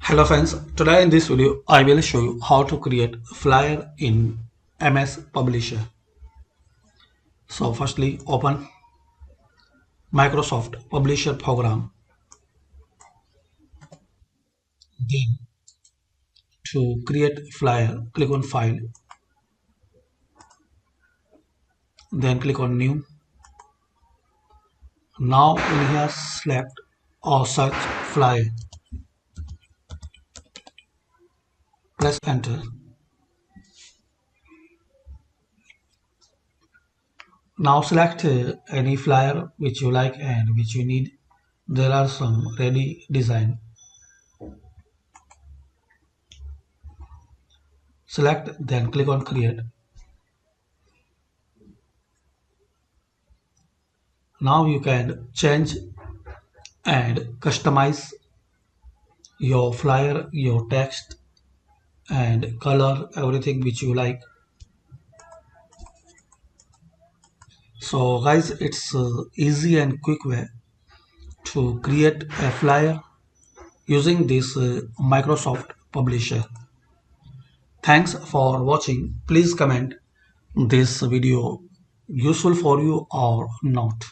Hello friends, today in this video I will show you how to create flyer in MS Publisher. So firstly open Microsoft Publisher program, then to create flyer click on file, then click on new. Now in here select or search flyer, press enter. Now select any flyer which you like and which you need. There are some ready design. Select, then click on create. Now you can change and customize your flyer, your text and color, everything which you like. So guys, it's easy and quick way to create a flyer using this Microsoft Publisher. Thanks for watching. Please comment this video useful for you or not.